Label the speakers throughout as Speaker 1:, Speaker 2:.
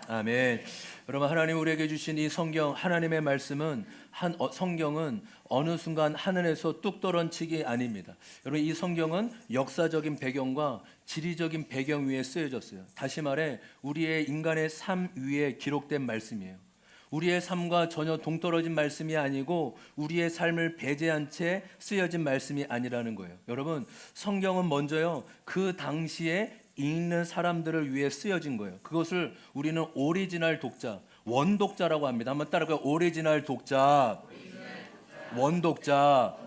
Speaker 1: 아멘. 여러분, 하나님 우리에게 주신 이 성경, 하나님의 말씀은 성경은 어느 순간 하늘에서 뚝 떨어지기 아닙니다. 여러분, 이 성경은 역사적인 배경과 지리적인 배경 위에 쓰여졌어요. 다시 말해 우리의 인간의 삶 위에 기록된 말씀이에요. 우리의 삶과 전혀 동떨어진 말씀이 아니고 우리의 삶을 배제한 채 쓰여진 말씀이 아니라는 거예요. 여러분, 성경은 먼저요, 그 당시에 읽는 사람들을 위해 쓰여진 거예요. 그것을 우리는 오리지널 독자, 원독자라고 합니다. 한번 따라해요. 오리지널 독자, 원독자.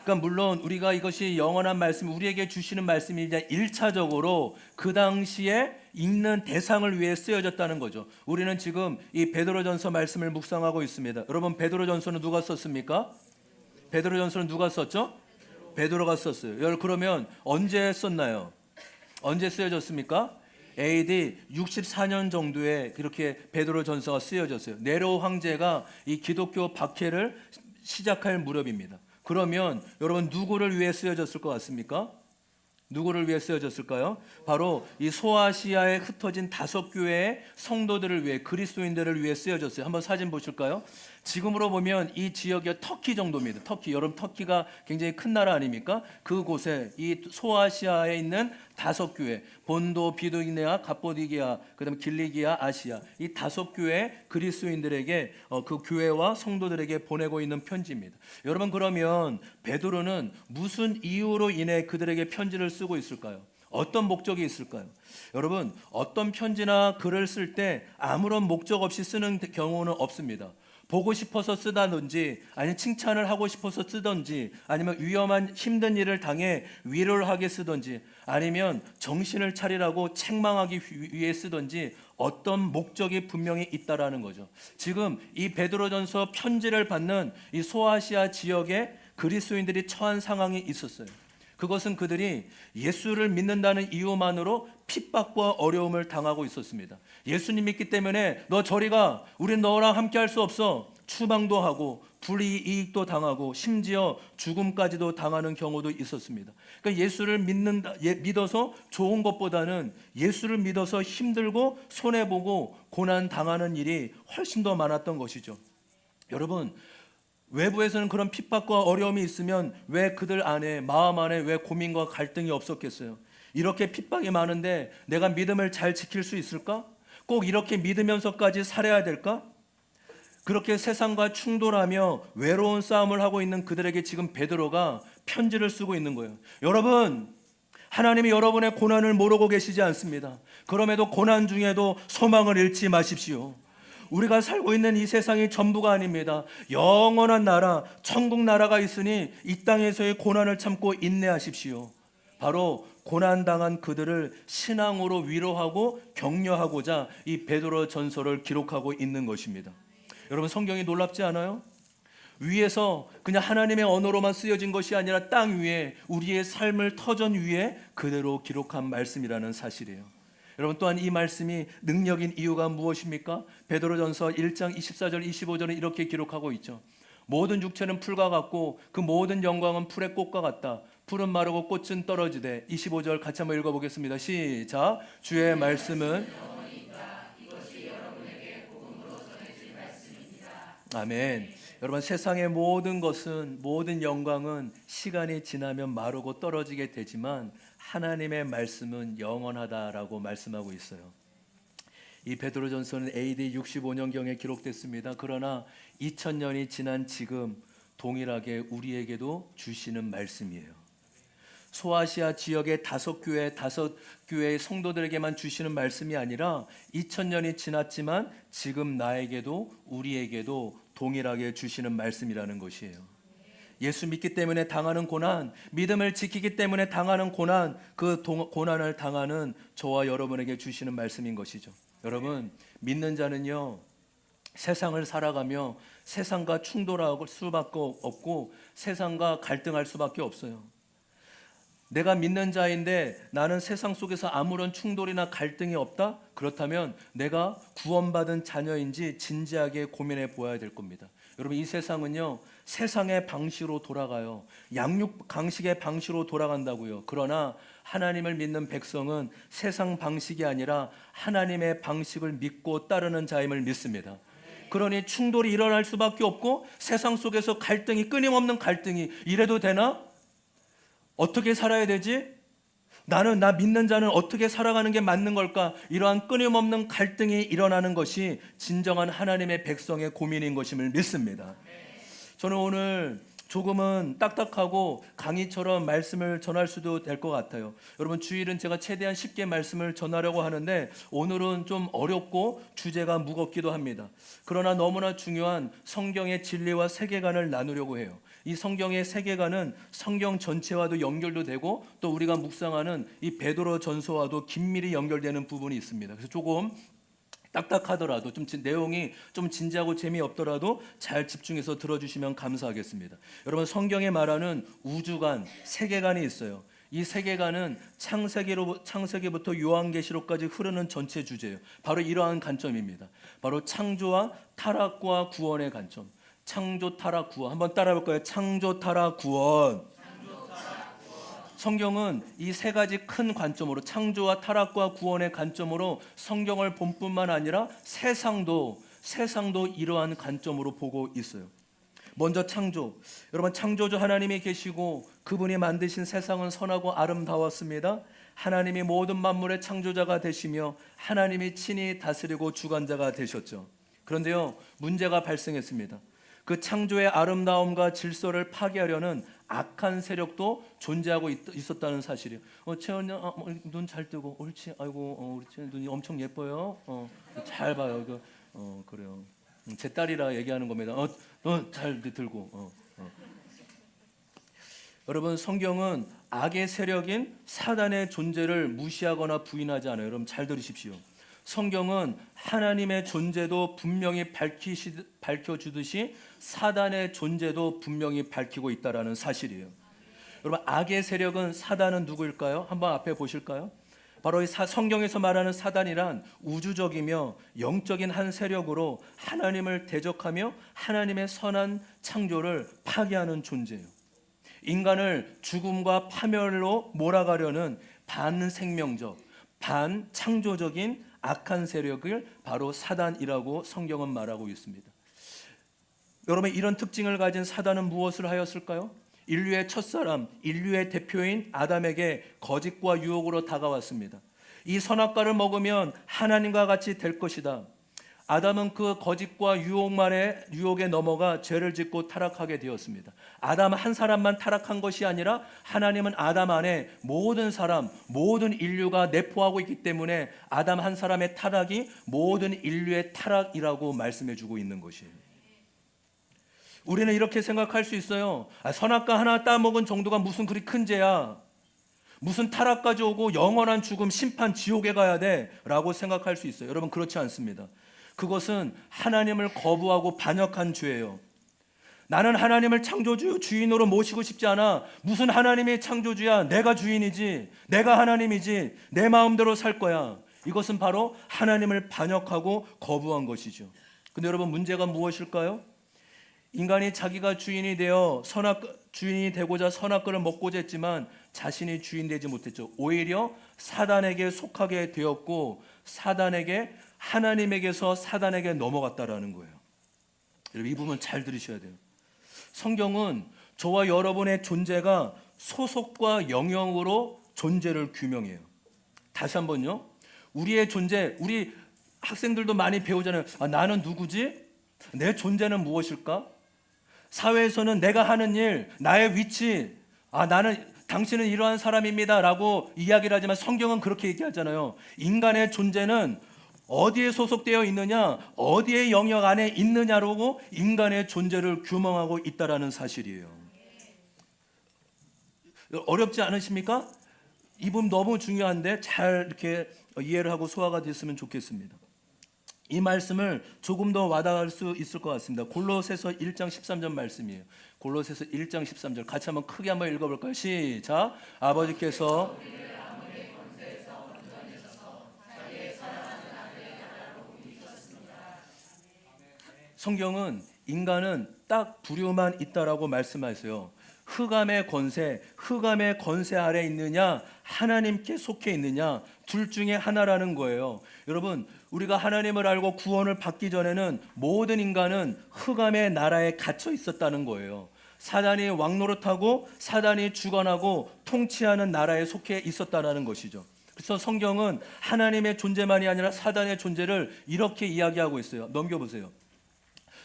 Speaker 1: 그러니까 물론 우리가 이것이 영원한 말씀, 우리에게 주시는 말씀이자 1차적으로 그 당시에 읽는 대상을 위해 쓰여졌다는 거죠. 우리는 지금 이 베드로전서 말씀을 묵상하고 있습니다. 여러분, 베드로전서는 누가 썼습니까? 베드로전서는 누가 썼죠? 베드로가 썼어요. 그러면 언제 썼나요? 언제 쓰여졌습니까? AD 64년 정도에 그렇게 베드로전서가 쓰여졌어요. 네로 황제가 이 기독교 박해를 시작할 무렵입니다. 그러면 여러분, 누구를 위해 쓰여졌을 것 같습니까? 누구를 위해 쓰여졌을까요? 바로 이 소아시아에 흩어진 5교회의 성도들을 위해, 그리스도인들을 위해 쓰여졌어요. 한번 사진 보실까요? 지금으로 보면 이 지역이 터키 정도입니다. 터키, 여러분, 터키가 굉장히 큰 나라 아닙니까? 그곳에 이 소아시아에 있는 5교회, 본도, 비두기네아, 갑보디기아, 그다음에 길리기아, 아시아, 이 5교회 그리스도인들에게 그 교회와 성도들에게 보내고 있는 편지입니다. 여러분, 그러면 베드로는 무슨 이유로 인해 그들에게 편지를 쓰고 있을까요? 어떤 목적이 있을까요? 여러분, 어떤 편지나 글을 쓸 때 아무런 목적 없이 쓰는 경우는 없습니다. 보고 싶어서 쓰다든지, 아니면 칭찬을 하고 싶어서 쓰든지, 아니면 위험한 힘든 일을 당해 위로를 하게 쓰든지, 아니면 정신을 차리라고 책망하기 위해 쓰든지, 어떤 목적이 분명히 있다라는 거죠. 지금 이 베드로전서 편지를 받는 이 소아시아 지역에 그리스도인들이 처한 상황이 있었어요. 그것은 그들이 예수를 믿는다는 이유만으로 핍박과 어려움을 당하고 있었습니다. 예수님 믿기 때문에 너 저리 가, 우린 너랑 함께 할 수 없어. 추방도 하고 불이익도 당하고 심지어 죽음까지도 당하는 경우도 있었습니다. 그러니까 예수를 믿어서 좋은 것보다는 예수를 믿어서 힘들고 손해보고 고난 당하는 일이 훨씬 더 많았던 것이죠. 여러분, 외부에서는 그런 핍박과 어려움이 있으면 왜 그들 안에, 마음 안에 왜 고민과 갈등이 없었겠어요? 이렇게 핍박이 많은데 내가 믿음을 잘 지킬 수 있을까? 꼭 이렇게 믿으면서까지 살아야 될까? 그렇게 세상과 충돌하며 외로운 싸움을 하고 있는 그들에게 지금 베드로가 편지를 쓰고 있는 거예요. 여러분, 하나님이 여러분의 고난을 모르고 계시지 않습니다. 그럼에도 고난 중에도 소망을 잃지 마십시오. 우리가 살고 있는 이 세상이 전부가 아닙니다. 영원한 나라, 천국 나라가 있으니 이 땅에서의 고난을 참고 인내하십시오. 바로 고난당한 그들을 신앙으로 위로하고 격려하고자 이 베드로 전서를 기록하고 있는 것입니다. 여러분, 성경이 놀랍지 않아요? 위에서 그냥 하나님의 언어로만 쓰여진 것이 아니라 땅 위에 우리의 삶을 터전 위에 그대로 기록한 말씀이라는 사실이에요. 여러분, 또한 이 말씀이 능력인 이유가 무엇입니까? 베드로전서 1장 24절 25절은 이렇게 기록하고 있죠. 모든 육체는 풀과 같고 그 모든 영광은 풀의 꽃과 같다. 풀은 마르고 꽃은 떨어지되. 25절 같이 한번 읽어보겠습니다. 시작. 주의 말씀은 아멘. 여러분, 세상의 모든 것은, 모든 영광은 시간이 지나면 마르고 떨어지게 되지만 하나님의 말씀은 영원하다라고 말씀하고 있어요. 이 베드로전서는 AD 65년경에 기록됐습니다. 그러나 2000년이 지난 지금 동일하게 우리에게도 주시는 말씀이에요. 소아시아 지역의 5교회의 성도들에게만 주시는 말씀이 아니라 2000년이 지났지만 지금 나에게도, 우리에게도 동일하게 주시는 말씀이라는 것이에요. 예수 믿기 때문에 당하는 고난, 믿음을 지키기 때문에 당하는 고난, 그 고난을 당하는 저와 여러분에게 주시는 말씀인 것이죠. 여러분, 믿는 자는요, 세상을 살아가며 세상과 충돌할 수밖에 없고 세상과 갈등할 수밖에 없어요. 내가 믿는 자인데 나는 세상 속에서 아무런 충돌이나 갈등이 없다? 그렇다면 내가 구원받은 자녀인지 진지하게 고민해 보아야 될 겁니다. 여러분, 이 세상은요, 세상의 방식으로 돌아가요. 양육 강식의 방식으로 돌아간다고요. 그러나 하나님을 믿는 백성은 세상 방식이 아니라 하나님의 방식을 믿고 따르는 자임을 믿습니다. 그러니 충돌이 일어날 수밖에 없고 세상 속에서 갈등이, 끊임없는 갈등이, 이래도 되나? 어떻게 살아야 되지? 나 믿는 자는 어떻게 살아가는 게 맞는 걸까? 이러한 끊임없는 갈등이 일어나는 것이 진정한 하나님의 백성의 고민인 것임을 믿습니다. 저는 오늘 조금은 딱딱하고 강의처럼 말씀을 전할 수도 될 것 같아요. 여러분, 주일은 제가 최대한 쉽게 말씀을 전하려고 하는데 오늘은 좀 어렵고 주제가 무겁기도 합니다. 그러나 너무나 중요한 성경의 진리와 세계관을 나누려고 해요. 이 성경의 세계관은 성경 전체와도 연결도 되고 또 우리가 묵상하는 이 베드로 전서와도 긴밀히 연결되는 부분이 있습니다. 그래서 조금 딱딱하더라도 좀 내용이 좀 진지하고 재미없더라도 잘 집중해서 들어주시면 감사하겠습니다. 여러분, 성경에 말하는 우주관, 세계관이 있어요. 이 세계관은 창세기부터 요한계시록까지 흐르는 전체 주제예요. 바로 이러한 관점입니다. 바로 창조와 타락과 구원의 관점. 창조, 타락, 구원. 한번 따라해 볼까요? 창조, 타락, 구원. 성경은 이 세 가지 큰 관점으로, 창조와 타락과 구원의 관점으로 성경을 본 뿐만 아니라 세상도 이러한 관점으로 보고 있어요. 먼저 창조. 여러분, 창조주 하나님이 계시고 그분이 만드신 세상은 선하고 아름다웠습니다. 하나님이 모든 만물의 창조자가 되시며 하나님이 친히 다스리고 주관자가 되셨죠. 그런데요, 문제가 발생했습니다. 그 창조의 아름다움과 질서를 파괴하려는 악한 세력도 존재하고 있었다는 사실이에요. 채원이 눈 잘 뜨고 옳지. 아이고, 우리 채원 눈이 엄청 예뻐요. 잘 봐요. 그래요. 제 딸이라 얘기하는 겁니다. 잘 들고. 여러분, 성경은 악의 세력인 사단의 존재를 무시하거나 부인하지 않아요. 여러분, 잘 들으십시오. 성경은 하나님의 존재도 분명히 밝혀주듯이 사단의 존재도 분명히 밝히고 있다는 사실이에요. 여러분, 악의 세력은, 사단은 누구일까요? 한번 앞에 보실까요? 바로 이 성경에서 말하는 사단이란 우주적이며 영적인 한 세력으로 하나님을 대적하며 하나님의 선한 창조를 파괴하는 존재예요. 인간을 죽음과 파멸로 몰아가려는 반생명적, 반창조적인 악한 세력을 바로 사단이라고 성경은 말하고 있습니다. 여러분, 이런 특징을 가진 사단은 무엇을 하였을까요? 인류의 첫사람, 인류의 대표인 아담에게 거짓과 유혹으로 다가왔습니다. 이 선악과를 먹으면 하나님과 같이 될 것이다. 아담은 그 거짓과 유혹에 넘어가 죄를 짓고 타락하게 되었습니다. 아담 한 사람만 타락한 것이 아니라 하나님은 아담 안에 모든 사람, 모든 인류가 내포하고 있기 때문에 아담 한 사람의 타락이 모든 인류의 타락이라고 말씀해주고 있는 것이에요. 우리는 이렇게 생각할 수 있어요. 선악과 하나 따먹은 정도가 무슨 그리 큰 죄야. 무슨 타락까지 오고 영원한 죽음, 심판, 지옥에 가야 돼 라고 생각할 수 있어요. 여러분, 그렇지 않습니다. 그것은 하나님을 거부하고 반역한 죄예요. 나는 하나님을 창조주, 주인으로 모시고 싶지 않아. 무슨 하나님이 창조주야. 내가 주인이지, 내가 하나님이지, 내 마음대로 살 거야. 이것은 바로 하나님을 반역하고 거부한 것이죠. 근데 여러분, 문제가 무엇일까요? 인간이 자기가 주인이 되고자 선악과를 먹고자 했지만 자신이 주인 되지 못했죠. 오히려 사단에게 속하게 되었고 하나님에게서 사단에게 넘어갔다라는 거예요. 여러분, 이 부분 잘 들으셔야 돼요. 성경은 저와 여러분의 존재가 소속과 영역으로 존재를 규명해요. 다시 한번요. 우리의 존재, 우리 학생들도 많이 배우잖아요. 나는 누구지? 내 존재는 무엇일까? 사회에서는 내가 하는 일, 나의 위치, 당신은 이러한 사람입니다 라고 이야기를 하지만 성경은 그렇게 얘기하잖아요. 인간의 존재는 어디에 소속되어 있느냐, 어디의 영역 안에 있느냐로 인간의 존재를 규명하고 있다는 사실이에요. 어렵지 않으십니까? 이 부분 너무 중요한데 잘 이렇게 이해를 하고 소화가 됐으면 좋겠습니다. 이 말씀을 조금 더 와닿을 수 있을 것 같습니다. 골로새서 1장 13절 말씀이에요. 골로새서 1장 13절 같이 한번 크게 한번 읽어볼까요? 시작. 아버지께서 성경은 인간은 딱 부류만 있다라고 말씀하세요. 흑암의 권세 아래 있느냐, 하나님께 속해 있느냐, 둘 중에 하나라는 거예요. 여러분, 우리가 하나님을 알고 구원을 받기 전에는 모든 인간은 흑암의 나라에 갇혀 있었다는 거예요. 사단이 왕노릇하고 사단이 주관하고 통치하는 나라에 속해 있었다는 것이죠. 그래서 성경은 하나님의 존재만이 아니라 사단의 존재를 이렇게 이야기하고 있어요. 넘겨보세요.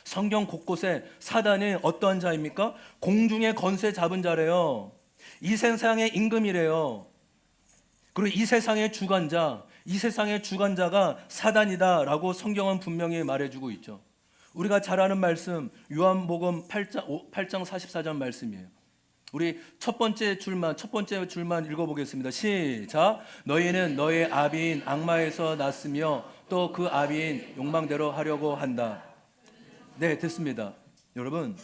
Speaker 1: 성경 곳곳에 사단이 어떠한 자입니까? 공중의 권세 잡은 자래요. 이 세상의 임금이래요. 그리고 이 세상의 주관자, 이 세상의 주관자가 사단이다라고 성경은 분명히 말해주고 있죠. 우리가 잘 아는 말씀 요한복음 8장 44절 말씀이에요. 우리 첫 번째 줄만 읽어보겠습니다. 시작. 너희는 너의 아비인 악마에서 났으며 또 그 아비인 욕망대로 하려고 한다. 네, 됐습니다. 여러분,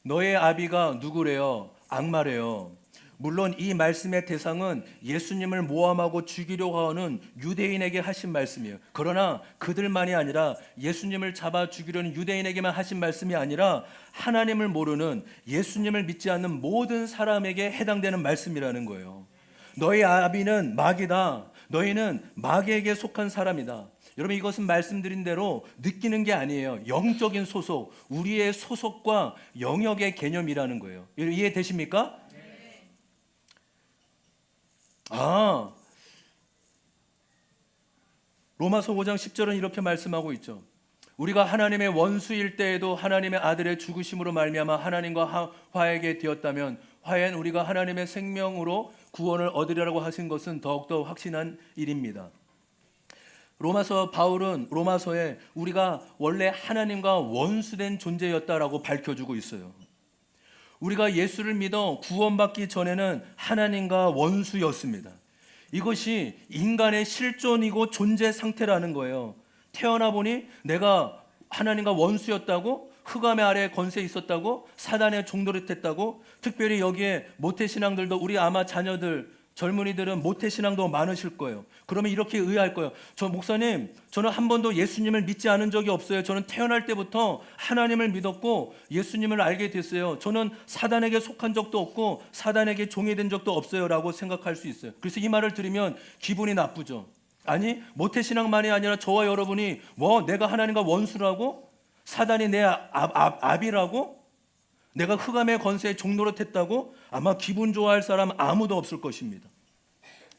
Speaker 1: 너의 아비가 누구래요? 악마래요. 물론 이 말씀의 대상은 예수님을 모함하고 죽이려고 하는 유대인에게 하신 말씀이에요. 그러나 그들만이 아니라 예수님을 잡아 죽이려는 유대인에게만 하신 말씀이 아니라 하나님을 모르는 예수님을 믿지 않는 모든 사람에게 해당되는 말씀이라는 거예요. 너의 아비는 마귀다. 너희는 마귀에게 속한 사람이다. 여러분, 이것은 말씀드린 대로 느끼는 게 아니에요. 영적인 소속, 우리의 소속과 영역의 개념이라는 거예요. 이해되십니까? 로마서 5장 10절은 이렇게 말씀하고 있죠. 우리가 하나님의 원수일 때에도 하나님의 아들의 죽으심으로 말미암아 하나님과 화해하게 되었다면 화해는 우리가 하나님의 생명으로 구원을 얻으리라고 하신 것은 더욱더 확신한 일입니다. 바울은 로마서에 우리가 원래 하나님과 원수된 존재였다라고 밝혀주고 있어요. 우리가 예수를 믿어 구원받기 전에는 하나님과 원수였습니다. 이것이 인간의 실존이고 존재 상태라는 거예요. 태어나 보니 내가 하나님과 원수였다고, 흑암의 아래에 권세 있었다고, 사단의 종노릇했다고. 특별히 여기에 모태신앙들도 우리 아마 자녀들, 젊은이들은 모태신앙도 많으실 거예요. 그러면 이렇게 의아할 거예요. 저 목사님, 저는 한 번도 예수님을 믿지 않은 적이 없어요. 저는 태어날 때부터 하나님을 믿었고 예수님을 알게 됐어요. 저는 사단에게 속한 적도 없고 사단에게 종이 된 적도 없어요 라고 생각할 수 있어요. 그래서 이 말을 들으면 기분이 나쁘죠. 아니, 모태신앙만이 아니라 저와 여러분이 내가 하나님과 원수라고? 사단이 내 아비라고? 내가 흑암의 권세에 종노릇했다고? 아마 기분 좋아할 사람 아무도 없을 것입니다.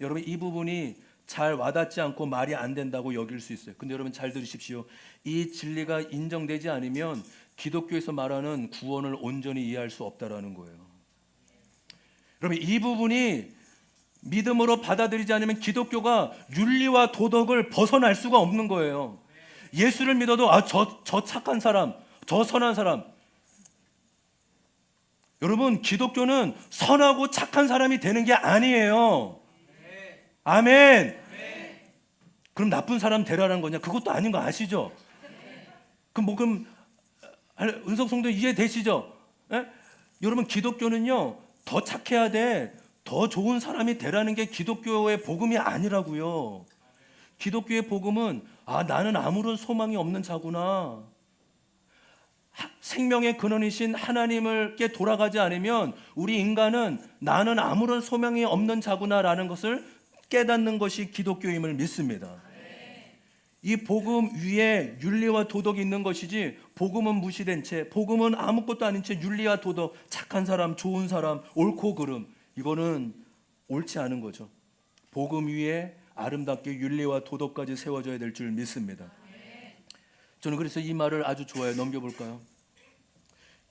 Speaker 1: 여러분, 이 부분이 잘 와닿지 않고 말이 안 된다고 여길 수 있어요. 근데 여러분 잘 들으십시오. 이 진리가 인정되지 않으면 기독교에서 말하는 구원을 온전히 이해할 수 없다라는 거예요. 여러분, 이 부분이 믿음으로 받아들이지 않으면 기독교가 윤리와 도덕을 벗어날 수가 없는 거예요. 예수를 믿어도 저 착한 사람, 저 선한 사람. 여러분, 기독교는 선하고 착한 사람이 되는 게 아니에요. 아멘. 그럼 나쁜 사람 되라는 거냐? 그것도 아닌 거 아시죠? 그럼 은석 성도 이해되시죠? 예? 여러분, 기독교는요 더 착해야 돼, 더 좋은 사람이 되라는 게 기독교의 복음이 아니라고요. 기독교의 복음은 나는 아무런 소망이 없는 자구나. 생명의 근원이신 하나님께 돌아가지 않으면 우리 인간은 나는 아무런 소망이 없는 자구나라는 것을 깨닫는 것이 기독교임을 믿습니다. 이 복음 위에 윤리와 도덕이 있는 것이지, 복음은 무시된 채, 복음은 아무것도 아닌 채 윤리와 도덕, 착한 사람, 좋은 사람, 옳고 그름, 이거는 옳지 않은 거죠. 복음 위에 아름답게 윤리와 도덕까지 세워져야 될 줄 믿습니다. 저는 그래서 이 말을 아주 좋아해요. 넘겨볼까요?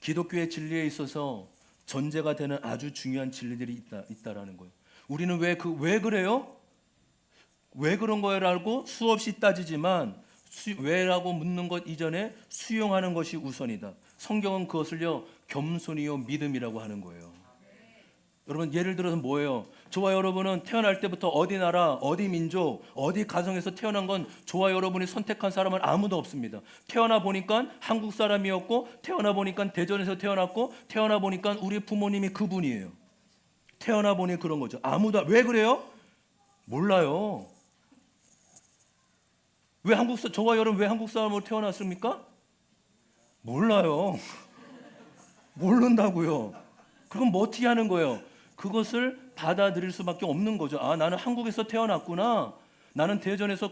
Speaker 1: 기독교의 진리에 있어서 전제가 되는 아주 중요한 진리들이 있다라는 거예요. 우리는 왜 그래요? 왜 그런 거라고 수없이 따지지만 왜라고 묻는 것 이전에 수용하는 것이 우선이다. 성경은 그것을요 겸손이요 믿음이라고 하는 거예요. 여러분 예를 들어서 뭐예요? 저와 여러분은 태어날 때부터 어디 나라, 어디 민족, 어디 가정에서 태어난 건 저와 여러분이 선택한 사람은 아무도 없습니다. 태어나 보니까 한국 사람이었고, 태어나 보니까 대전에서 태어났고, 태어나 보니까 우리 부모님이 그분이에요. 태어나 보니 그런 거죠. 아무도. 왜 그래요? 몰라요. 저와 여러분 왜 한국 사람으로 태어났습니까? 몰라요. 모른다고요. 그럼 뭐 어떻게 하는 거예요? 그것을 받아들일 수밖에 없는 거죠. 아, 나는 한국에서 태어났구나. 나는 대전에서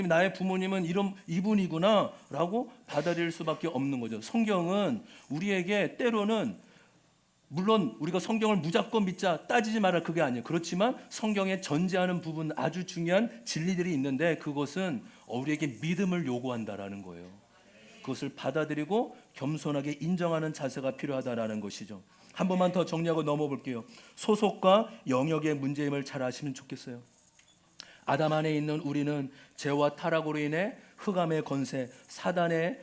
Speaker 1: 나의 부모님은 이분이구나 라고 받아들일 수밖에 없는 거죠. 성경은 우리에게 때로는, 물론 우리가 성경을 무조건 믿자, 따지지 마라, 그게 아니에요. 그렇지만 성경에 전제하는 부분, 아주 중요한 진리들이 있는데, 그것은 우리에게 믿음을 요구한다라는 거예요. 그것을 받아들이고 겸손하게 인정하는 자세가 필요하다라는 것이죠. 한 번만 더 정리하고 넘어볼게요. 소속과 영역의 문제임을 잘 아시면 좋겠어요. 아담 안에 있는 우리는 죄와 타락으로 인해 흑암의 권세, 사단의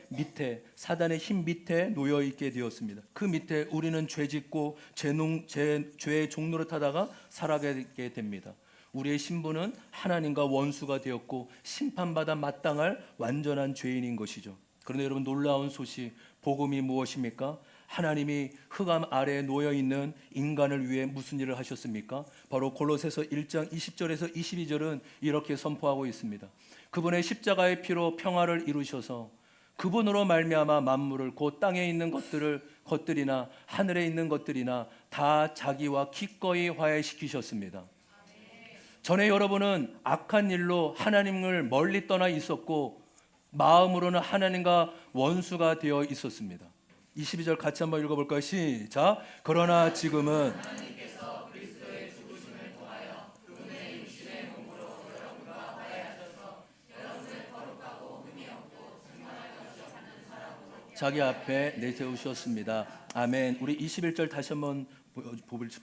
Speaker 1: 힘 밑에 놓여 있게 되었습니다. 그 밑에 우리는 죄짓고 죄의 종노릇 하다가 살아가게 됩니다. 우리의 신분은 하나님과 원수가 되었고 심판받아 마땅할 완전한 죄인인 것이죠. 그런데 여러분, 놀라운 소식, 복음이 무엇입니까? 하나님이 흑암 아래에 놓여있는 인간을 위해 무슨 일을 하셨습니까? 바로 골로새서 1장 20절에서 22절은 이렇게 선포하고 있습니다. 그분의 십자가의 피로 평화를 이루셔서 그분으로 말미암아 만물을, 곧 땅에 있는 것들이나 하늘에 있는 것들이나 다 자기와 기꺼이 화해시키셨습니다. 전에 여러분은 악한 일로 하나님을 멀리 떠나 있었고 마음으로는 하나님과 원수가 되어 있었습니다. 22절 같이 한번 읽어볼까요? 시작. 그러나 지금은 하나님께서 그리스도의 죽으심을 통하여 그분의 육신의 몸으로 여러분과 화해하셔서 여러분을 거룩하고 흠이 없고 증언할 것이 없는 사람으로 자기 앞에 내세우셨습니다. 아멘. 우리 21절 다시 한번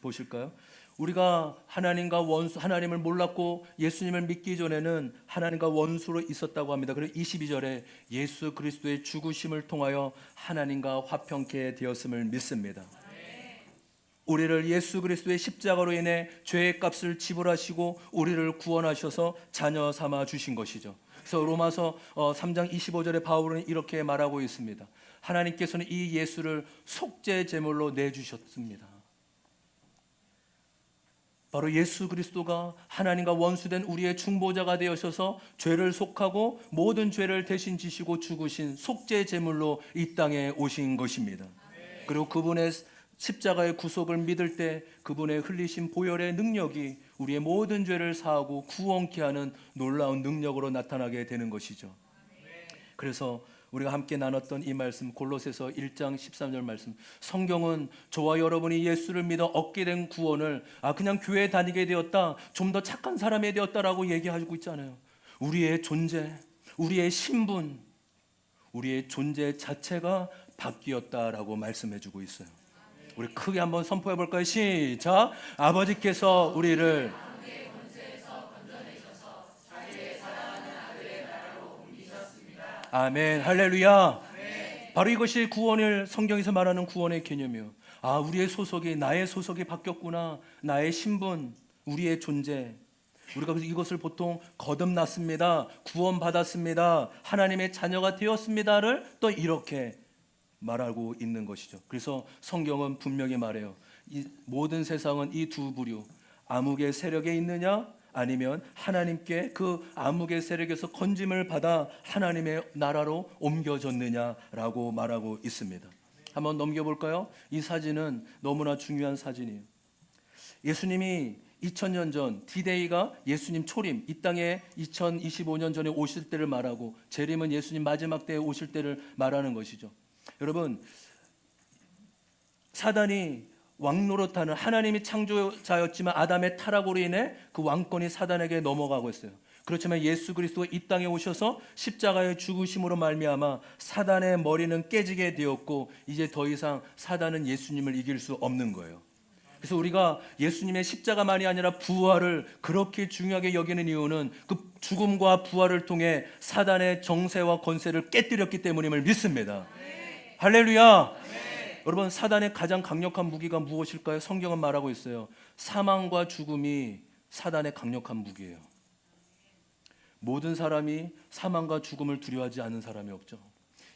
Speaker 1: 보실까요? 우리가 하나님을 몰랐고 예수님을 믿기 전에는 하나님과 원수로 있었다고 합니다. 그리고 22절에 예수 그리스도의 죽으심을 통하여 하나님과 화평케 되었음을 믿습니다. 우리를 예수 그리스도의 십자가로 인해 죄의 값을 지불하시고 우리를 구원하셔서 자녀 삼아 주신 것이죠. 그래서 로마서 3장 25절에 바울은 이렇게 말하고 있습니다. 하나님께서는 이 예수를 속죄 제물로 내주셨습니다. 바로 예수 그리스도가 하나님과 원수된 우리의 중보자가 되어셔서 죄를 속하고 모든 죄를 대신 지시고 죽으신 속죄 제물로 이 땅에 오신 것입니다. 그리고 그분의 십자가의 구속을 믿을 때 그분의 흘리신 보혈의 능력이 우리의 모든 죄를 사하고 구원케 하는 놀라운 능력으로 나타나게 되는 것이죠. 그래서 우리가 함께 나눴던 이 말씀, 골로새서 1장 13절 말씀, 성경은 저와 여러분이 예수를 믿어 얻게 된 구원을 그냥 교회 다니게 되었다, 좀 더 착한 사람이 되었다라고 얘기하고 있잖아요. 우리의 존재, 우리의 신분, 우리의 존재 자체가 바뀌었다라고 말씀해주고 있어요. 우리 크게 한번 선포해 볼까요? 시작. 아버지께서 우리를 아멘, 할렐루야. 바로 이것이 구원을, 성경에서 말하는 구원의 개념이요. 우리의 소속이, 나의 소속이 바뀌었구나. 나의 신분, 우리의 존재. 우리가 이것을 보통 거듭났습니다, 구원받았습니다, 하나님의 자녀가 되었습니다를 또 이렇게 말하고 있는 것이죠. 그래서 성경은 분명히 말해요. 이 모든 세상은 이 두 부류, 암흑의 세력에 있느냐, 아니면 하나님께 그 암흑의 세력에서 건짐을 받아 하나님의 나라로 옮겨졌느냐라고 말하고 있습니다. 한번 넘겨볼까요? 이 사진은 너무나 중요한 사진이에요. 예수님이 2000년 전 D-Day가 예수님 초림, 이 땅에 2025년 전에 오실 때를 말하고, 재림은 예수님 마지막 때에 오실 때를 말하는 것이죠. 여러분, 사단이 왕노릇하는, 하나님이 창조자였지만 아담의 타락으로 인해 그 왕권이 사단에게 넘어가고 있어요. 그렇지만 예수 그리스도가 이 땅에 오셔서 십자가의 죽으심으로 말미암아 사단의 머리는 깨지게 되었고, 이제 더 이상 사단은 예수님을 이길 수 없는 거예요. 그래서 우리가 예수님의 십자가만이 아니라 부활을 그렇게 중요하게 여기는 이유는 그 죽음과 부활을 통해 사단의 정세와 권세를 깨뜨렸기 때문임을 믿습니다. 할렐루야. 여러분, 사단의 가장 강력한 무기가 무엇일까요? 성경은 말하고 있어요. 사망과 죽음이 사단의 강력한 무기예요. 모든 사람이 사망과 죽음을 두려워하지 않는 사람이 없죠.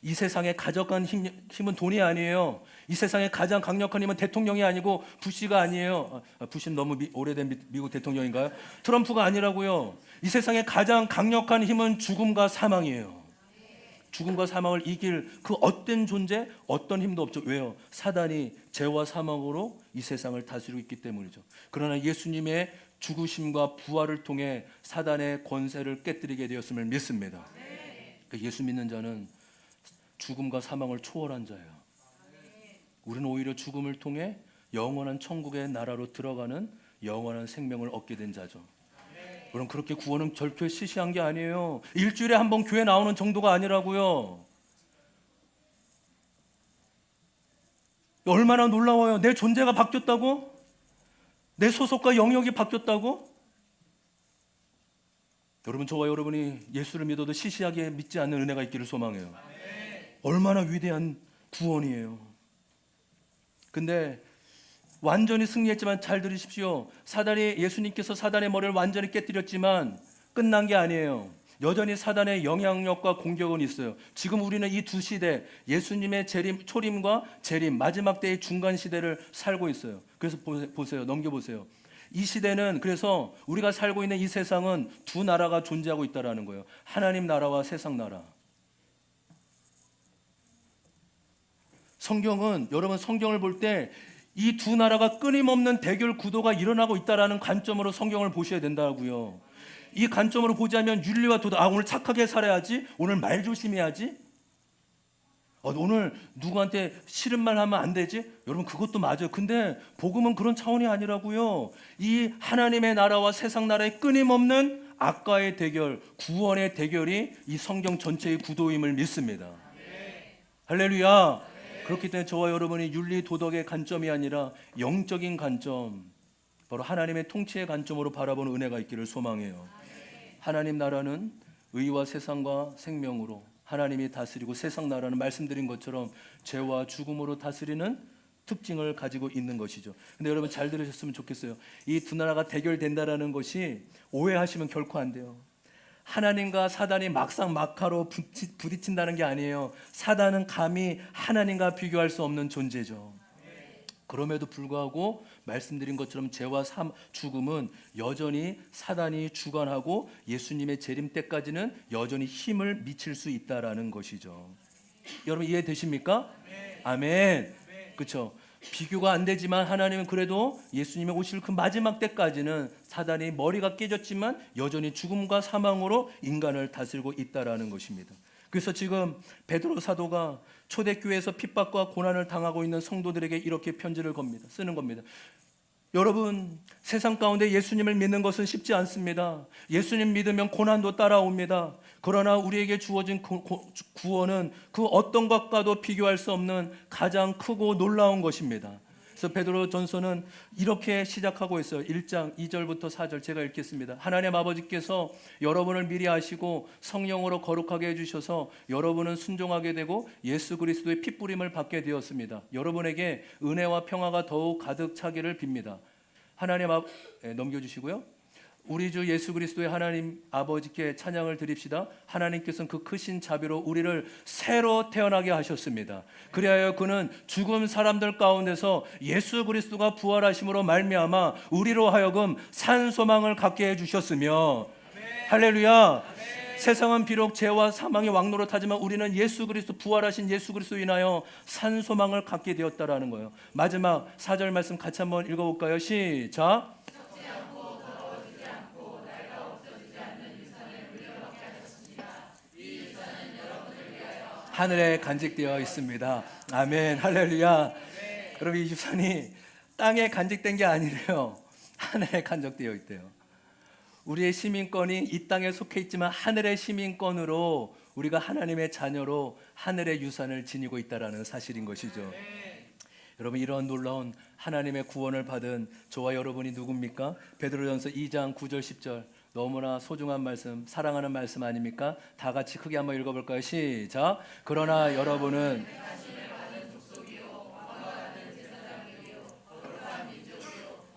Speaker 1: 이 세상의 가장 힘은 돈이 아니에요. 이 세상의 가장 강력한 힘은 대통령이 아니고 부시가 아니에요. 부시는 너무 오래된 미국 대통령인가요? 트럼프가 아니라고요. 이 세상의 가장 강력한 힘은 죽음과 사망이에요. 죽음과 사망을 이길 그 어떤 존재, 어떤 힘도 없죠. 왜요? 사단이 죄와 사망으로 이 세상을 다스리고 있기 때문이죠. 그러나 예수님의 죽으심과 부활을 통해 사단의 권세를 깨뜨리게 되었음을 믿습니다. 예수 믿는 자는 죽음과 사망을 초월한 자예요. 우리는 오히려 죽음을 통해 영원한 천국의 나라로 들어가는 영원한 생명을 얻게 된 자죠. 그럼 그렇게 구원은 절대 시시한 게 아니에요. 일주일에 한 번 교회 나오는 정도가 아니라고요. 얼마나 놀라워요. 내 존재가 바뀌었다고? 내 소속과 영역이 바뀌었다고? 여러분, 저와 여러분이 예수를 믿어도 시시하게 믿지 않는 은혜가 있기를 소망해요. 얼마나 위대한 구원이에요. 근데 완전히 승리했지만 잘 들으십시오. 예수님께서 사단의 머리를 완전히 깨뜨렸지만 끝난 게 아니에요. 여전히 사단의 영향력과 공격은 있어요. 지금 우리는 이 두 시대, 예수님의 초림과 재림, 마지막 때의 중간 시대를 살고 있어요. 그래서 보세요. 넘겨보세요. 이 시대는, 그래서 우리가 살고 있는 이 세상은 두 나라가 존재하고 있다는 거예요. 하나님 나라와 세상 나라. 여러분, 성경을 볼 때 이 두 나라가 끊임없는 대결 구도가 일어나고 있다는 관점으로 성경을 보셔야 된다고요. 이 관점으로 보자면 윤리와 도덕, 오늘 착하게 살아야지, 오늘 말 조심해야지, 오늘 누구한테 싫은 말 하면 안 되지. 여러분, 그것도 맞아요. 근데 복음은 그런 차원이 아니라고요. 이 하나님의 나라와 세상 나라의 끊임없는 악과의 대결, 구원의 대결이 이 성경 전체의 구도임을 믿습니다. 할렐루야. 그렇기 때문에 저와 여러분이 윤리 도덕의 관점이 아니라 영적인 관점, 바로 하나님의 통치의 관점으로 바라보는 은혜가 있기를 소망해요. 하나님 나라는 의와 세상과 생명으로 하나님이 다스리고, 세상 나라는 말씀드린 것처럼 죄와 죽음으로 다스리는 특징을 가지고 있는 것이죠. 근데 여러분, 잘 들으셨으면 좋겠어요. 이 두 나라가 대결된다라는 것이 오해하시면 결코 안 돼요. 하나님과 사단이 막상 막하로 부딪힌다는 게 아니에요. 사단은 감히 하나님과 비교할 수 없는 존재죠. 그럼에도 불구하고 말씀드린 것처럼 죄와 죽음은 여전히 사단이 주관하고 예수님의 재림 때까지는 여전히 힘을 미칠 수 있다라는 것이죠. 여러분, 이해되십니까? 아멘. 그렇죠. 비교가 안 되지만 하나님은 그래도 예수님이 오실 그 마지막 때까지는 사단이 머리가 깨졌지만 여전히 죽음과 사망으로 인간을 다스리고 있다라는 것입니다. 그래서 지금 베드로 사도가 초대교회에서 핍박과 고난을 당하고 있는 성도들에게 이렇게 편지를 쓰는 겁니다. 여러분, 세상 가운데 예수님을 믿는 것은 쉽지 않습니다. 예수님 믿으면 고난도 따라옵니다. 그러나 우리에게 주어진 구원은 그 어떤 것과도 비교할 수 없는 가장 크고 놀라운 것입니다. 그래서 베드로 전서는 이렇게 시작하고 있어요. 1장 2절부터 4절 제가 읽겠습니다. 하나님 아버지께서 여러분을 미리 아시고 성령으로 거룩하게 해주셔서 여러분은 순종하게 되고 예수 그리스도의 핏부림을 받게 되었습니다. 여러분에게 은혜와 평화가 더욱 가득 차기를 빕니다. 넘겨주시고요. 우리 주 예수 그리스도의 하나님 아버지께 찬양을 드립시다. 하나님께서는 그 크신 자비로 우리를 새로 태어나게 하셨습니다. 그리하여 그는 죽은 사람들 가운데서 예수 그리스도가 부활하심으로 말미암아 우리로 하여금 산 소망을 갖게 해주셨으며, 할렐루야. 세상은 비록 죄와 사망의 왕노릇하지만 우리는 예수 그리스도, 부활하신 예수 그리스도로 인하여 산 소망을 갖게 되었다라는 거예요. 마지막 4절 말씀 같이 한번 읽어볼까요? 시작. 하늘에 간직되어 있습니다. 아멘. 할렐루야. 여러분, 이 유산이 땅에 간직된 게 아니래요. 하늘에 간직되어 있대요. 우리의 시민권이 이 땅에 속해 있지만 하늘의 시민권으로 우리가 하나님의 자녀로 하늘의 유산을 지니고 있다는 사실인 것이죠. 여러분, 이런 놀라운 하나님의 구원을 받은 저와 여러분이 누굽니까? 베드로전서 2장 9절 10절 너무나 소중한 말씀, 사랑하는 말씀 아닙니까? 다 같이 크게 한번 읽어볼까요? 시작. 그러나 여러분은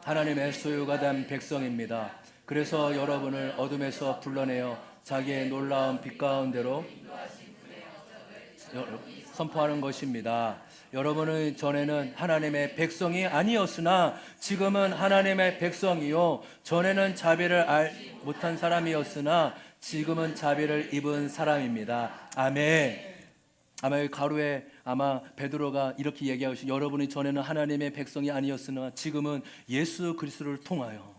Speaker 1: 하나님의 소유가 된 백성입니다. 그래서 여러분을 어둠에서 불러내어 자기의 놀라운 빛 가운데로 선포하는 것입니다. 여러분은 전에는 하나님의 백성이 아니었으나 지금은 하나님의 백성이요, 전에는 자비를 못한 사람이었으나 지금은 자비를 입은 사람입니다. 아멘. 아마 여기 가로에 아마 베드로가 이렇게 얘기하고 있어요. 여러분이 전에는 하나님의 백성이 아니었으나 지금은 예수 그리스도를 통하여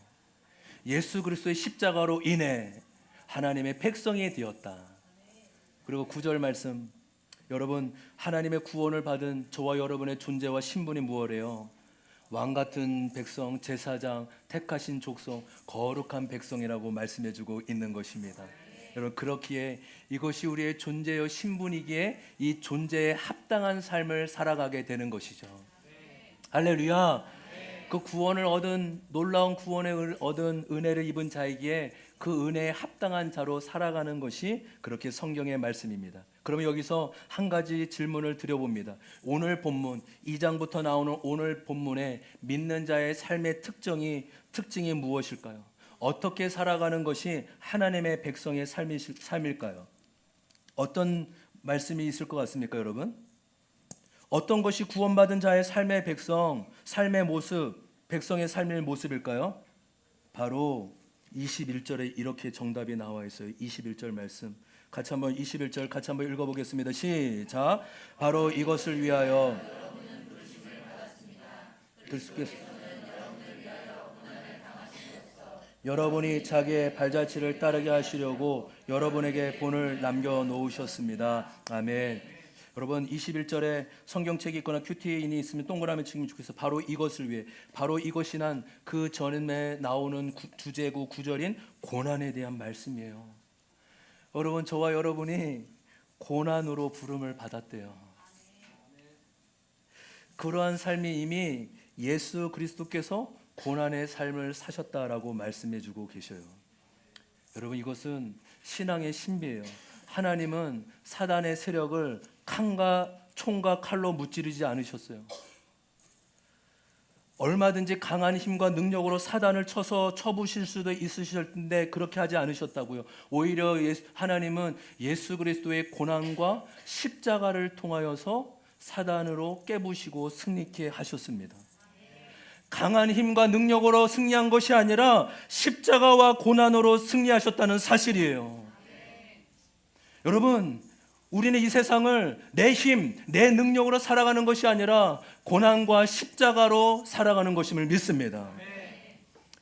Speaker 1: 예수 그리스도의 십자가로 인해 하나님의 백성이 되었다. 그리고 9절 말씀, 여러분 하나님의 구원을 받은 저와 여러분의 존재와 신분이 무엇이에요? 왕같은 백성, 제사장, 택하신 족속, 거룩한 백성이라고 말씀해주고 있는 것입니다. 여러분 그렇기에 이것이 우리의 존재요 신분이기에 이 존재에 합당한 삶을 살아가게 되는 것이죠. 할렐루야. 그 구원을 얻은, 놀라운 구원을 얻은 은혜를 입은 자이기에 그 은혜에 합당한 자로 살아가는 것이 그렇게 성경의 말씀입니다. 그러면 여기서 한 가지 질문을 드려봅니다. 오늘 본문 2장부터 나오는 오늘 본문에 믿는 자의 삶의 특징이 무엇일까요? 어떻게 살아가는 것이 하나님의 백성의 삶일까요? 어떤 말씀이 있을 것 같습니까, 여러분? 어떤 것이 구원받은 자의 삶의 삶의 모습, 백성의 삶의 모습일까요? 바로 21절에 이렇게 정답이 나와 있어요. 21절 말씀. 같이 한번 21절 같이 한번 읽어보겠습니다. 시작. 바로 이것을 위하여 여러분이 자기의 발자취를 따르게 하시려고 여러분에게 본을 남겨놓으셨습니다. 아멘. 여러분 21절에 성경책이 있거나 큐티인이 있으면 동그라미 치면 좋겠어요. 바로 이것을 위해, 바로 이것이 난 그 전에 나오는 주제구 구절인 고난에 대한 말씀이에요. 여러분 저와 여러분이 고난으로 부름을 받았대요. 그러한 삶이 이미 예수 그리스도께서 고난의 삶을 사셨다라고 말씀해주고 계셔요. 여러분 이것은 신앙의 신비예요. 하나님은 사단의 세력을 총과 칼로 무찌르지 않으셨어요. 얼마든지 강한 힘과 능력으로 사단을 쳐부실 수도 있으실 텐데 그렇게 하지 않으셨다고요. 오히려 하나님은 예수 그리스도의 고난과 십자가를 통하여서 사단으로 깨부시고 승리케 하셨습니다. 강한 힘과 능력으로 승리한 것이 아니라 십자가와 고난으로 승리하셨다는 사실이에요. 여러분 우리는 이 세상을 내 힘, 내 능력으로 살아가는 것이 아니라 고난과 십자가로 살아가는 것임을 믿습니다.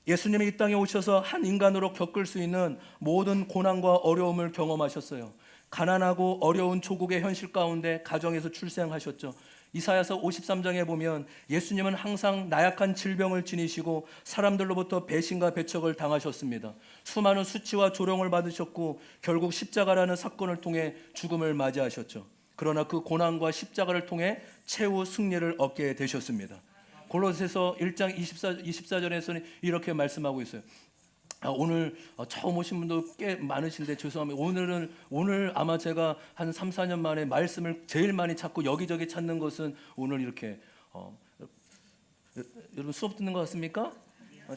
Speaker 1: 예수님이 이 땅에 오셔서 한 인간으로 겪을 수 있는 모든 고난과 어려움을 경험하셨어요. 가난하고 어려운 조국의 현실 가운데 가정에서 출생하셨죠. 이사야서 53장에 보면 예수님은 항상 나약한 질병을 지니시고 사람들로부터 배신과 배척을 당하셨습니다. 수많은 수치와 조롱을 받으셨고 결국 십자가라는 사건을 통해 죽음을 맞이하셨죠. 그러나 그 고난과 십자가를 통해 최후 승리를 얻게 되셨습니다. 골로새서 1장 24절에서는 이렇게 말씀하고 있어요. 오늘 처음 오신 분도 꽤 많으신데 죄송합니다. 오늘 아마 제가 한 3, 4년 만에 말씀을 제일 많이 찾고 여기저기 찾는 것은 오늘 이렇게 여러분 수업 듣는 것 같습니까?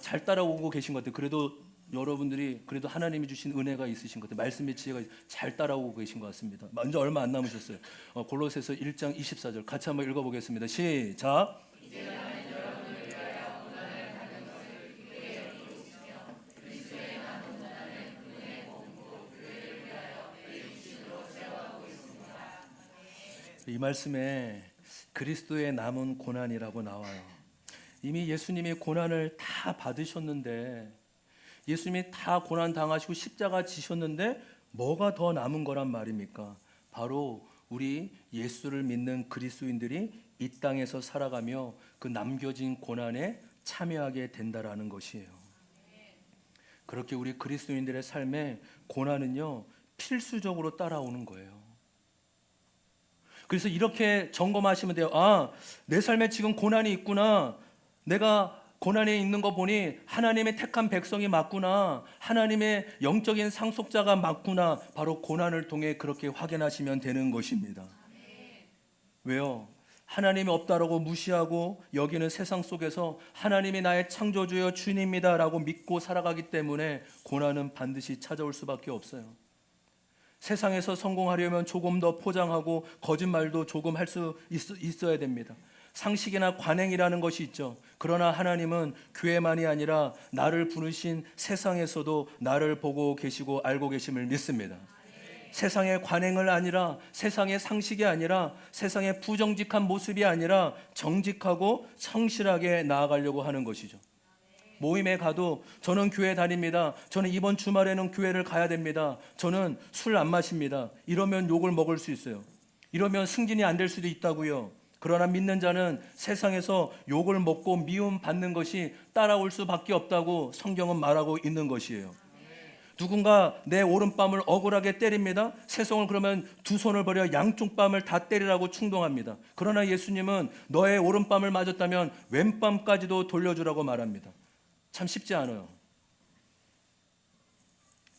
Speaker 1: 잘 따라오고 계신 것 같아요. 그래도 여러분들이 그래도 하나님이 주신 은혜가 있으신 것 같아요. 말씀의 지혜가 잘 따라오고 계신 것 같습니다. 먼저 얼마 안 남으셨어요. 골로새서 1장 24절 같이 한번 읽어보겠습니다. 시작. 이 말씀에 그리스도의 남은 고난이라고 나와요. 이미 예수님이 고난을 다 받으셨는데, 예수님이 다 고난 당하시고 십자가 지셨는데 뭐가 더 남은 거란 말입니까? 바로 우리 예수를 믿는 그리스도인들이 이 땅에서 살아가며 그 남겨진 고난에 참여하게 된다라는 것이에요. 그렇게 우리 그리스도인들의 삶에 고난은요 필수적으로 따라오는 거예요. 그래서 이렇게 점검하시면 돼요. 내 삶에 지금 고난이 있구나. 내가 고난에 있는 거 보니 하나님의 택한 백성이 맞구나. 하나님의 영적인 상속자가 맞구나. 바로 고난을 통해 그렇게 확인하시면 되는 것입니다. 왜요? 하나님이 없다라고 무시하고 여기는 세상 속에서 하나님이 나의 창조주여 주님입니다라고 믿고 살아가기 때문에 고난은 반드시 찾아올 수밖에 없어요. 세상에서 성공하려면 조금 더 포장하고 거짓말도 조금 할 수 있어야 됩니다. 상식이나 관행이라는 것이 있죠. 그러나 하나님은 교회만이 아니라 나를 부르신 세상에서도 나를 보고 계시고 알고 계심을 믿습니다. 세상의 관행을 아니라, 세상의 상식이 아니라, 세상의 부정직한 모습이 아니라 정직하고 성실하게 나아가려고 하는 것이죠. 모임에 가도 저는 교회 다닙니다. 저는 이번 주말에는 교회를 가야 됩니다. 저는 술 안 마십니다. 이러면 욕을 먹을 수 있어요. 이러면 승진이 안 될 수도 있다고요. 그러나 믿는 자는 세상에서 욕을 먹고 미움 받는 것이 따라올 수밖에 없다고 성경은 말하고 있는 것이에요. 누군가 내 오른뺨을 억울하게 때립니다. 세상을 그러면 두 손을 버려 양쪽 뺨을 다 때리라고 충동합니다. 그러나 예수님은 너의 오른뺨을 맞았다면 왼뺨까지도 돌려주라고 말합니다. 참 쉽지 않아요.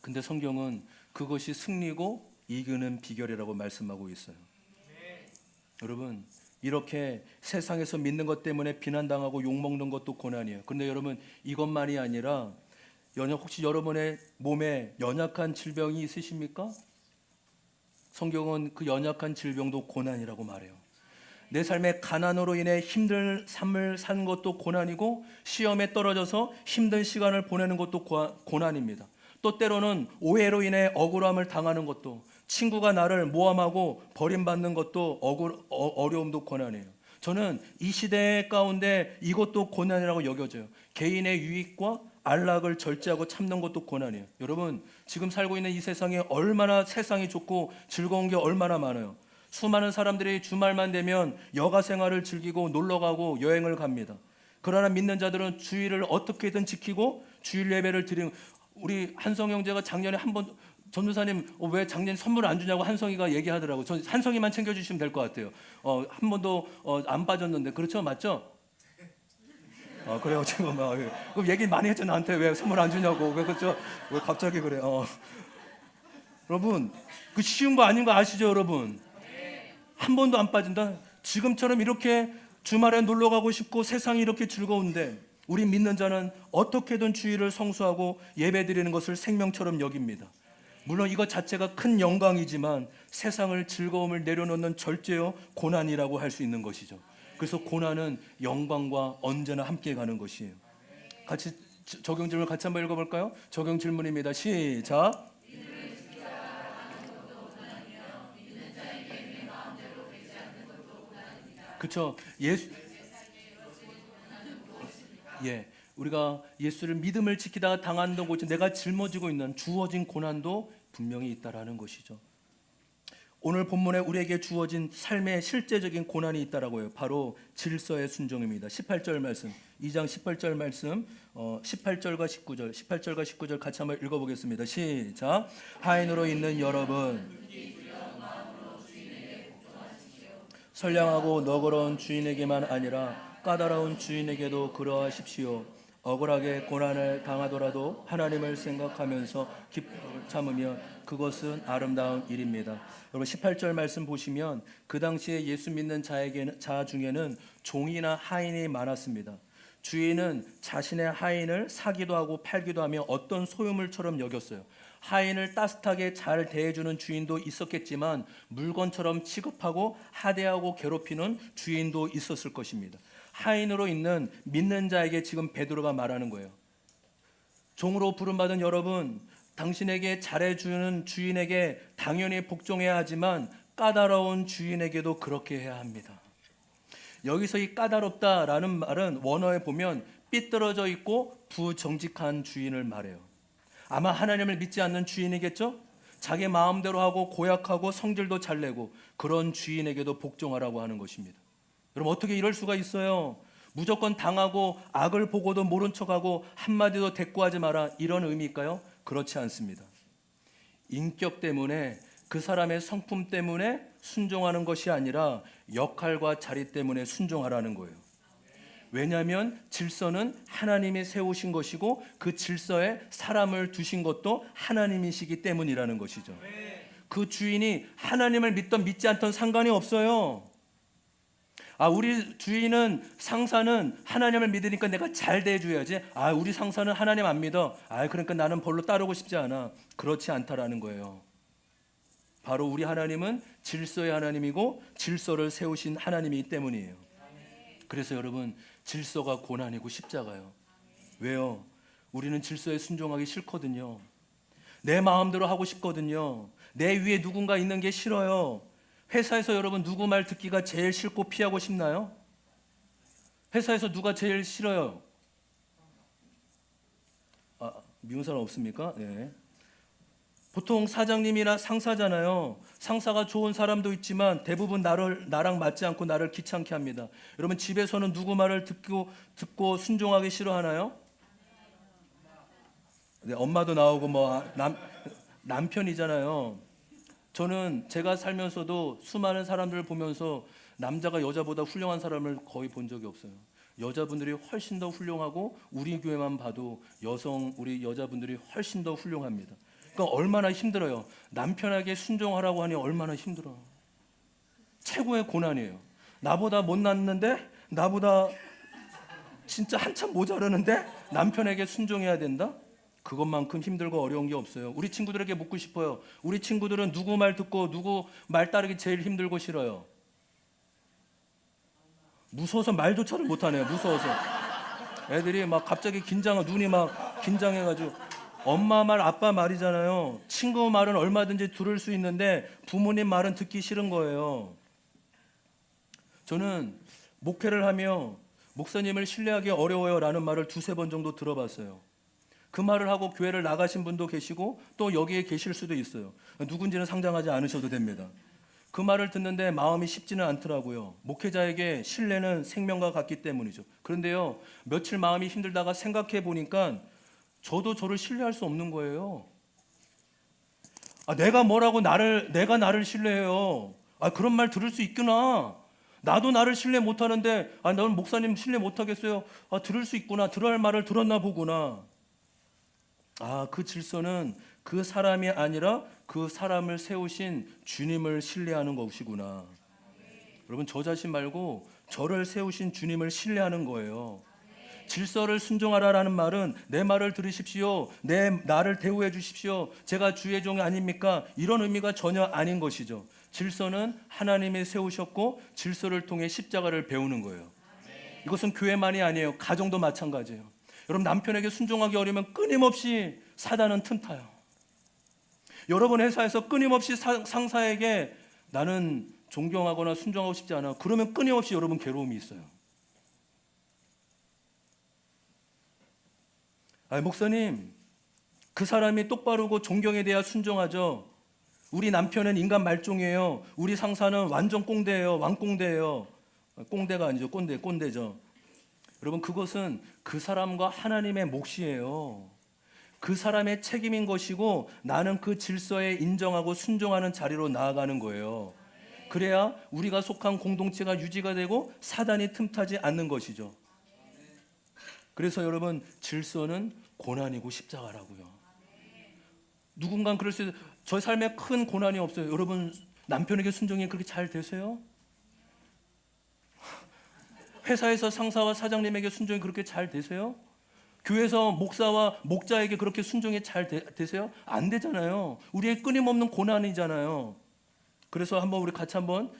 Speaker 1: 근데 성경은 그것이 승리고 이기는 비결이라고 말씀하고 있어요. 여러분, 이렇게 세상에서 믿는 것 때문에 비난당하고 욕먹는 것도 고난이에요. 그런데 여러분, 이것만이 아니라 혹시 여러분의 몸에 연약한 질병이 있으십니까? 성경은 그 연약한 질병도 고난이라고 말해요. 내 삶의 가난으로 인해 힘든 삶을 사는 것도 고난이고, 시험에 떨어져서 힘든 시간을 보내는 것도 고난입니다. 또 때로는 오해로 인해 억울함을 당하는 것도, 친구가 나를 모함하고 버림받는 것도 어려움도 고난이에요. 저는 이 시대 가운데 이것도 고난이라고 여겨져요. 개인의 유익과 안락을 절제하고 참는 것도 고난이에요. 여러분, 지금 살고 있는 이 세상에 얼마나 세상이 좋고 즐거운 게 얼마나 많아요. 수많은 사람들이 주말만 되면 여가 생활을 즐기고 놀러가고 여행을 갑니다. 그러나 믿는 자들은 주일을 어떻게든 지키고 주일 예배를 드리는, 우리 한성 형제가 작년에 한번 전도사님 왜 작년에 선물 안 주냐고 한성이가 얘기하더라고요. 전 한성이만 챙겨주시면 될 것 같아요. 한 번도 안 빠졌는데. 그렇죠? 맞죠? 그래요. 지금 그 얘기 많이 했죠. 나한테 왜 선물 안 주냐고. 왜 그렇죠? 왜 갑자기 그래? 여러분, 그 쉬운 거 아닌 거 아시죠, 여러분? 한 번도 안 빠진다. 지금처럼 이렇게 주말에 놀러 가고 싶고 세상이 이렇게 즐거운데 우리 믿는 자는 어떻게든 주일을 성수하고 예배드리는 것을 생명처럼 여깁니다. 물론 이것 자체가 큰 영광이지만 세상을 즐거움을 내려놓는 절제요 고난이라고 할 수 있는 것이죠. 그래서 고난은 영광과 언제나 함께 가는 것이에요. 같이 적용 질문 같이 한번 읽어볼까요? 적용 질문입니다. 시작. 그렇죠. 우리가 예수를 믿음을 지키다가 당하는 것이 내가 짊어지고 있는 주어진 고난도 분명히 있다라는 것이죠. 오늘 본문에 우리에게 주어진 삶의 실제적인 고난이 있다라고 해요. 바로 질서의 순종입니다. 18절 말씀, 2장 18절 말씀, 18절과 19절 같이 한번 읽어보겠습니다. 시작. 하인으로 있는 여러분, 선량하고 너그러운 주인에게만 아니라 까다로운 주인에게도 그러하십시오. 억울하게 고난을 당하더라도 하나님을 생각하면서 기쁨을 참으면 그것은 아름다운 일입니다. 여러분 18절 말씀 보시면 그 당시에 예수 믿는 자 중에는 종이나 하인이 많았습니다. 주인은 자신의 하인을 사기도 하고 팔기도 하며 어떤 소유물처럼 여겼어요. 하인을 따뜻하게 잘 대해주는 주인도 있었겠지만 물건처럼 취급하고 하대하고 괴롭히는 주인도 있었을 것입니다. 하인으로 있는 믿는 자에게 지금 베드로가 말하는 거예요. 종으로 부름받은 여러분, 당신에게 잘해주는 주인에게 당연히 복종해야 하지만 까다로운 주인에게도 그렇게 해야 합니다. 여기서 이 까다롭다라는 말은 원어에 보면 삐뚤어져 있고 부정직한 주인을 말해요. 아마 하나님을 믿지 않는 주인이겠죠? 자기 마음대로 하고 고약하고 성질도 잘 내고 그런 주인에게도 복종하라고 하는 것입니다. 여러분 어떻게 이럴 수가 있어요? 무조건 당하고 악을 보고도 모른 척하고 한마디도 대꾸하지 마라 이런 의미일까요? 그렇지 않습니다. 인격 때문에 그 사람의 성품 때문에 순종하는 것이 아니라 역할과 자리 때문에 순종하라는 거예요. 왜냐하면 질서는 하나님이 세우신 것이고 그 질서에 사람을 두신 것도 하나님이시기 때문이라는 것이죠. 그 주인이 하나님을 믿던 믿지 않던 상관이 없어요. 우리 주인은 상사는 하나님을 믿으니까 내가 잘 대해줘야지. 우리 상사는 하나님 안 믿어. 그러니까 나는 별로 따르고 싶지 않아. 그렇지 않다라는 거예요. 바로 우리 하나님은 질서의 하나님이고 질서를 세우신 하나님이기 때문이에요. 그래서 여러분, 질서가 고난이고 십자가요. 왜요? 우리는 질서에 순종하기 싫거든요. 내 마음대로 하고 싶거든요. 내 위에 누군가 있는 게 싫어요. 회사에서 여러분 누구 말 듣기가 제일 싫고 피하고 싶나요? 회사에서 누가 제일 싫어요? 미운 사람 없습니까? 네. 보통 사장님이나 상사잖아요. 상사가 좋은 사람도 있지만 대부분 나랑 맞지 않고 나를 귀찮게 합니다. 여러분, 집에서는 누구 말을 듣고 순종하기 싫어하나요? 네, 엄마도 나오고 남편이잖아요. 저는 제가 살면서도 수많은 사람들을 보면서 남자가 여자보다 훌륭한 사람을 거의 본 적이 없어요. 여자분들이 훨씬 더 훌륭하고 우리 교회만 봐도 우리 여자분들이 훨씬 더 훌륭합니다. 그러니까 얼마나 힘들어요. 남편에게 순종하라고 하니 얼마나 힘들어요. 최고의 고난이에요. 나보다 못났는데, 나보다 진짜 한참 모자르는데 남편에게 순종해야 된다? 그것만큼 힘들고 어려운 게 없어요. 우리 친구들에게 묻고 싶어요. 우리 친구들은 누구 말 듣고 누구 말 따르기 제일 힘들고 싫어요? 무서워서 말조차를 못하네요. 무서워서. 애들이 막 갑자기 눈이 막 긴장해가지고. 엄마 말, 아빠 말이잖아요. 친구 말은 얼마든지 들을 수 있는데 부모님 말은 듣기 싫은 거예요. 저는 목회를 하며 목사님을 신뢰하기 어려워요 라는 말을 2-3번 정도 들어봤어요. 그 말을 하고 교회를 나가신 분도 계시고 또 여기에 계실 수도 있어요. 누군지는 상장하지 않으셔도 됩니다. 그 말을 듣는데 마음이 쉽지는 않더라고요. 목회자에게 신뢰는 생명과 같기 때문이죠. 그런데요, 며칠 마음이 힘들다가 생각해 보니까 저도 저를 신뢰할 수 없는 거예요. 내가 나를 신뢰해요. 그런 말 들을 수 있구나. 나도 나를 신뢰 못하는데 너는 목사님 신뢰 못하겠어요. 들을 수 있구나. 들어야 할 말을 들었나 보구나. 그 질서는 그 사람이 아니라 그 사람을 세우신 주님을 신뢰하는 것이구나. 여러분, 저 자신 말고 저를 세우신 주님을 신뢰하는 거예요. 질서를 순종하라라는 말은 내 말을 들으십시오. 나를 대우해 주십시오. 제가 주의 종이 아닙니까? 이런 의미가 전혀 아닌 것이죠. 질서는 하나님이 세우셨고 질서를 통해 십자가를 배우는 거예요. 이것은 교회만이 아니에요. 가정도 마찬가지예요. 여러분, 남편에게 순종하기 어려우면 끊임없이 사단은 틈타요. 여러분, 회사에서 끊임없이 상사에게 나는 존경하거나 순종하고 싶지 않아. 그러면 끊임없이 여러분 괴로움이 있어요. 목사님, 그 사람이 똑바르고 존경에 대해 순종하죠. 우리 남편은 인간 말종이에요. 우리 상사는 완전 꽁대예요. 왕꽁대예요. 꽁대가 아니죠. 꼰대죠. 여러분, 그것은 그 사람과 하나님의 몫이에요. 그 사람의 책임인 것이고 나는 그 질서에 인정하고 순종하는 자리로 나아가는 거예요. 그래야 우리가 속한 공동체가 유지가 되고 사단이 틈타지 않는 것이죠. 그래서 여러분, 질서는 고난이고 십자가라고요. 누군가는 그럴 수 있어요. 저 삶에 큰 고난이 없어요. 여러분, 남편에게 순종이 그렇게 잘 되세요? 회사에서 상사와 사장님에게 순종이 그렇게 잘 되세요? 교회에서 목사와 목자에게 그렇게 순종이 잘 되세요? 안 되잖아요. 우리의 끊임없는 고난이잖아요. 그래서 한번 우리 같이 한번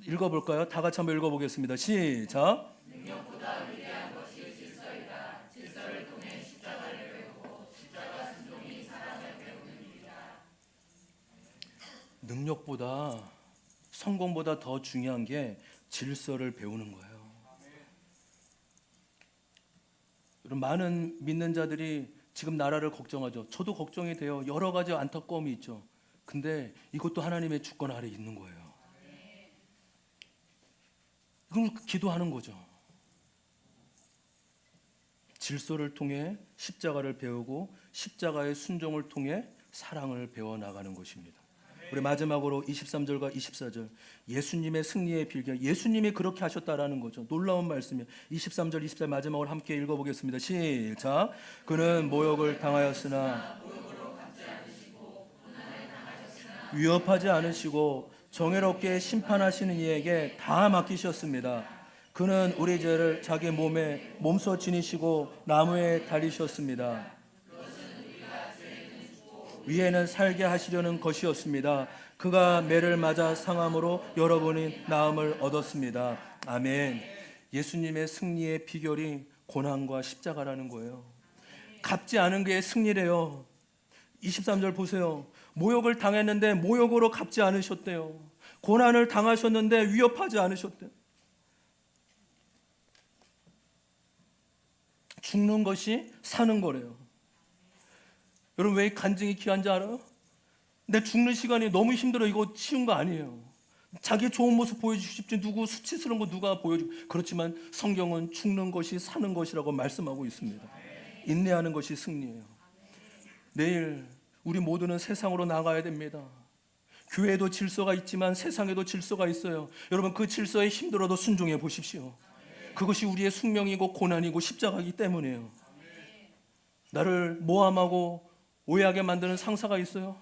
Speaker 1: 읽어볼까요? 다 같이 한번 읽어보겠습니다. 시작. 능력보다 위대한 것이 질서이다. 질서를 통해 십자가를 배우고 십자가 순종이 사랑을 배우는 일이다. 능력보다, 성공보다 더 중요한 게 질서를 배우는 거예요. 많은 믿는 자들이 지금 나라를 걱정하죠. 저도 걱정이 돼요. 여러 가지 안타까움이 있죠. 근데 이것도 하나님의 주권 아래 있는 거예요. 이걸 기도하는 거죠. 질서를 통해 십자가를 배우고 십자가의 순종을 통해 사랑을 배워나가는 것입니다. 우리 마지막으로 23절과 24절, 예수님의 승리의 비결, 예수님이 그렇게 하셨다라는 거죠. 놀라운 말씀이에요. 23절, 24절 마지막으로 함께 읽어보겠습니다. 시작. 그는 모욕을 당하였으나 위협하지 않으시고 정의롭게 심판하시는 이에게 다 맡기셨습니다. 그는 우리 죄를 자기 몸에 몸소 지니시고 나무에 달리셨습니다. 위에는 살게 하시려는 것이었습니다. 그가 매를 맞아 상함으로 여러분이 나음을 얻었습니다. 아멘. 예수님의 승리의 비결이 고난과 십자가라는 거예요. 갚지 않은 게 승리래요. 23절 보세요. 모욕을 당했는데 모욕으로 갚지 않으셨대요. 고난을 당하셨는데 위협하지 않으셨대요. 죽는 것이 사는 거래요. 여러분, 왜 간증이 귀한지 알아요? 내 죽는 시간이 너무 힘들어. 이거 쉬운 거 아니에요. 자기 좋은 모습 보여주고 싶지, 누구 수치스러운 거 누가 보여주고. 그렇지만 성경은 죽는 것이 사는 것이라고 말씀하고 있습니다. 인내하는 것이 승리예요. 내일 우리 모두는 세상으로 나가야 됩니다. 교회에도 질서가 있지만 세상에도 질서가 있어요. 여러분, 그 질서에 힘들어도 순종해 보십시오. 그것이 우리의 숙명이고 고난이고 십자가이기 때문이에요. 나를 모함하고 오해하게 만드는 상사가 있어요.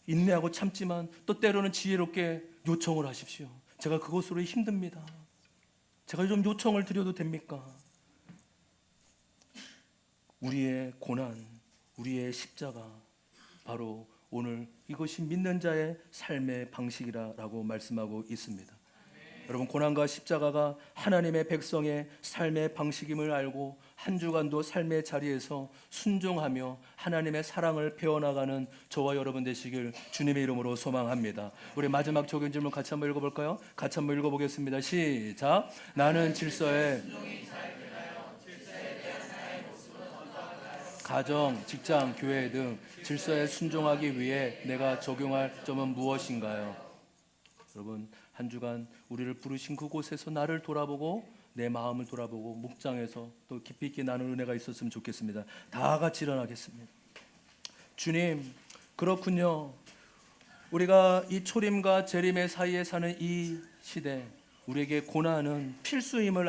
Speaker 1: 인내하고 참지만 또 때로는 지혜롭게 요청을 하십시오. 제가 그것으로 힘듭니다. 제가 좀 요청을 드려도 됩니까? 우리의 고난, 우리의 십자가, 바로 오늘 이것이 믿는 자의 삶의 방식이라고 말씀하고 있습니다. 여러분, 고난과 십자가가 하나님의 백성의 삶의 방식임을 알고 한 주간도 삶의 자리에서 순종하며 하나님의 사랑을 배워나가는 저와 여러분 되시길 주님의 이름으로 소망합니다. 우리 마지막 적용 질문 같이 한번 읽어볼까요? 같이 한번 읽어보겠습니다. 시작. 나는 질서에 가정, 직장, 교회 등 질서에 순종하기 위해 내가 적용할 점은 무엇인가요? 여러분, 한 주간 우리를 부르신 그곳에서 나를 돌아보고 내 마음을 돌아보고 묵상해서 또 깊이 있게 나눌 은혜가 있었으면 좋겠습니다. 다 같이 일어나겠습니다. 주님, 그렇군요. 우리가 이 초림과 재림의 사이에 사는 이 시대, 우리에게 고난은 필수임을